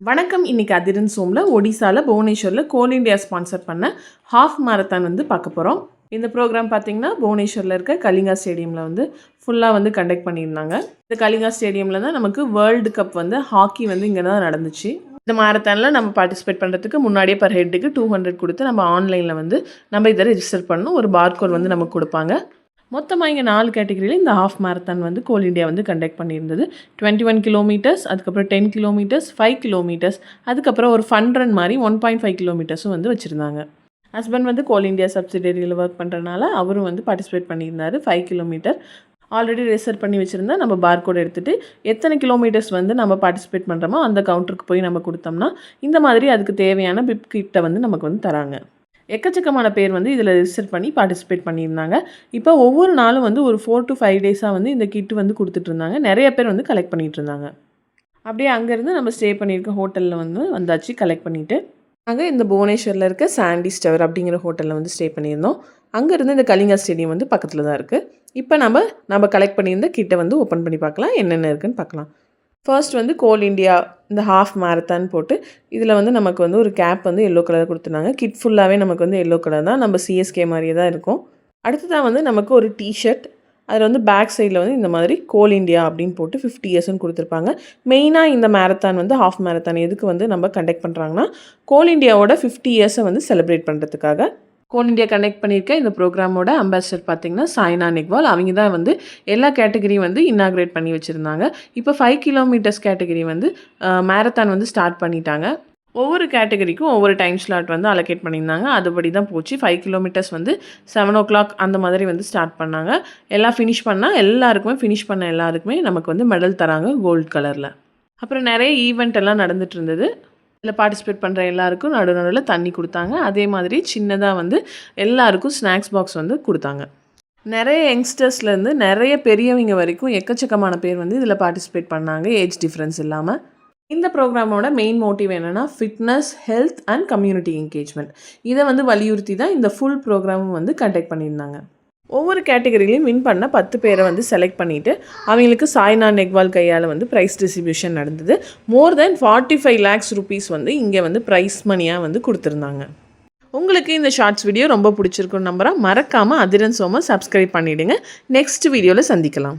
வணக்கம். இன்னைக்கு அதிரன் சோம்ல ஒடிசால புவனேஸ்வரில் கோல் இண்டியா ஸ்பான்சர் பண்ண ஹாஃப் மாரத்தான் வந்து பார்க்க போகிறோம். இந்த ப்ரோக்ராம் பார்த்திங்கன்னா புவனேஸ்வரில் இருக்க கலிங்கா ஸ்டேடியமில் வந்து ஃபுல்லாக வந்து கண்டக்ட் பண்ணியிருந்தாங்க. இந்த கலிங்கா ஸ்டேடியமில் தான் நமக்கு வேர்ல்டு கப் வந்து ஹாக்கி வந்து இங்கே தான் நடந்துச்சு. இந்த மாரத்தானில் நம்ம பார்ட்டிசிபேட் பண்ணுறதுக்கு முன்னாடியே பர் ஹெட்டுக்கு 200 கொடுத்து நம்ம ஆன்லைனில் வந்து நம்ம இதை ரெஜிஸ்டர் பண்ணணும். ஒரு பார்கோட் வந்து நமக்கு கொடுப்பாங்க. மொத்தமாக இங்கே 4 கேட்டகரியில் இந்த ஹாஃப் மாரத்தான் வந்து கோல் இண்டியா வந்து கண்டக்ட் பண்ணியிருந்தது. 21 கிலோமீட்டர்ஸ், அதுக்கப்புறம் 10 கிலோமீட்டர்ஸ், 5 கிலோமீட்டர்ஸ், அதுக்கப்புறம் ஒரு ஃபன் ரன் மாதிரி 1.5 கிலோமீட்டர்ஸும் வந்து வச்சுருந்தாங்க. ஹஸ்பண்ட் வந்து கோல் இண்டியா சப்சிடரியில் ஒர்க் பண்ணுறதுனால அவரும் வந்து பார்ட்டிசிபேட் பண்ணியிருந்தார். 5 கிலோமீட்டர் ஆல்ரெடி ரிசர்வ் பண்ணி வச்சுருந்தா நம்ம பார்கோட் எடுத்துகிட்டு எத்தனை கிலோமீட்டர்ஸ் வந்து நம்ம பார்ட்டிசிபேட் பண்ணுறோமோ அந்த கவுண்டருக்கு போய் நம்ம கொடுத்தோம்னா இந்த மாதிரி அதுக்கு தேவையான பிப் கிட்ட வந்து நமக்கு வந்து தராங்க. எக்கச்சக்கமான பேர் வந்து இதில் ரிஜிஸ்டர் பண்ணி பார்ட்டிசிபேட் பண்ணியிருந்தாங்க. இப்போ ஒவ்வொரு நாளும் வந்து ஒரு 4 to 5 டேஸாக வந்து இந்த கிட்டு வந்து கொடுத்துட்ருந்தாங்க. நிறைய பேர் வந்து கலெக்ட் பண்ணிகிட்டு இருந்தாங்க. அப்படியே அங்கேருந்து நம்ம ஸ்டே பண்ணியிருக்க ஹோட்டலில் வந்து வந்தாச்சு கலெக்ட் பண்ணிவிட்டு. நாங்கள் இந்த புவனேஸ்வரில் இருக்க சாண்டி ஸ்டவர் அப்படிங்கிற ஹோட்டலில் வந்து ஸ்டே பண்ணியிருந்தோம். அங்கேருந்து இந்த கலிங்கா ஸ்டேடியம் வந்து பக்கத்தில் தான் இருக்குது. இப்போ நம்ம கலெக்ட் பண்ணியிருந்த கிட்டை வந்து ஓப்பன் பண்ணி பார்க்கலாம், என்னென்ன இருக்குதுன்னு பார்க்கலாம். ஃபர்ஸ்ட் வந்து கோல் இண்டியா இந்த ஹாஃப் மாரத்தான் போட்டு இதில் வந்து நமக்கு வந்து ஒரு கேப் வந்து எல்லோ கலர் கொடுத்துருந்தாங்க. கிட் ஃபுல்லாகவே நமக்கு வந்து எல்லோ கலர் தான், நம்ம சிஎஸ்கே மாதிரியே தான் இருக்கும். அடுத்ததான் வந்து நமக்கு ஒரு டிஷர்ட், அதில் வந்து பேக் சைடில் வந்து இந்த மாதிரி கோல் இண்டியா அப்படின்னு போட்டு 50 இயர்ஸ்ன்னு கொடுத்துருப்பாங்க. மெயினாக இந்த மாரத்தான் வந்து ஹாஃப் மாரத்தான் எதுக்கு வந்து நம்ம கண்டக்ட் பண்ணுறாங்கன்னா கோல் இண்டியாவோட 50 இயர்ஸை வந்து செலிப்ரேட் பண்ணுறதுக்காக. கோல் இண்டியா கனெக்ட் பண்ணியிருக்க இந்த ப்ரோக்ராமோட அம்பாசிடர் பார்த்திங்கன்னா சாய்னா நெக்வால். அவங்க தான் வந்து எல்லா கேட்டகரியும் வந்து இன்னாக்ரேட் பண்ணி வச்சுருந்தாங்க. இப்போ 5 கிலோமீட்டர்ஸ் கேட்டகரி வந்து மாரத்தான் வந்து ஸ்டார்ட் பண்ணிட்டாங்க. ஒவ்வொரு கேட்டகரிக்கும் ஒவ்வொரு டைம் ஸ்லாட் வந்து அலோகேட் பண்ணியிருந்தாங்க. அதுபடி தான் போச்சு. 5 கிலோமீட்டர்ஸ் வந்து 7 o'clock அந்த மாதிரி வந்து ஸ்டார்ட் பண்ணாங்க. எல்லாம் ஃபினிஷ் பண்ணால் ஃபினிஷ் பண்ண எல்லாருக்குமே நமக்கு வந்து மெடல் தராங்க கோல்டு கலரில். அப்புறம் நிறைய ஈவெண்ட் எல்லாம் நடந்துட்டு இருந்தது. இதில் பார்ட்டிசிபேட் பண்ணுற எல்லாருக்கும் நடுவில் தண்ணி கொடுத்தாங்க. அதே மாதிரி சின்னதாக வந்து எல்லாருக்கும் ஸ்நாக்ஸ் பாக்ஸ் வந்து கொடுத்தாங்க. நிறைய யங்ஸ்டர்ஸ்லேருந்து நிறைய பெரியவங்க வரைக்கும் எக்கச்சக்கமான பேர் வந்து இதில் பார்ட்டிசிபேட் பண்ணாங்க, ஏஜ் டிஃப்ரென்ஸ் இல்லாமல். இந்த ப்ரோக்ராமோட மெயின் மோட்டிவ் என்னென்னா fitness, health and community engagement. இதை வந்து வலியுறுத்தி தான் இந்த ஃபுல் ப்ரோக்ராமும் வந்து கண்டக்ட் பண்ணியிருந்தாங்க. ஒவ்வொரு கேட்டகரியிலையும் வின் பண்ண 10 பேரை வந்து செலக்ட் பண்ணிவிட்டு அவங்களுக்கு சாய்னா நெக்வால் கையால் வந்து ப்ரைஸ் டிஸ்ட்ரிபியூஷன் நடந்தது. மோர் தென் 45 lakhs rupees வந்து இங்கே வந்து ப்ரைஸ் மணியாக வந்து கொடுத்துருந்தாங்க. உங்களுக்கு இந்த ஷார்ட்ஸ் வீடியோ ரொம்ப பிடிச்சிருக்குன்னு நம்புகிறேன். மறக்காமல் அதிரன் சோமை சப்ஸ்கிரைப் பண்ணிவிடுங்க. நெக்ஸ்ட் வீடியோவில் சந்திக்கலாம்.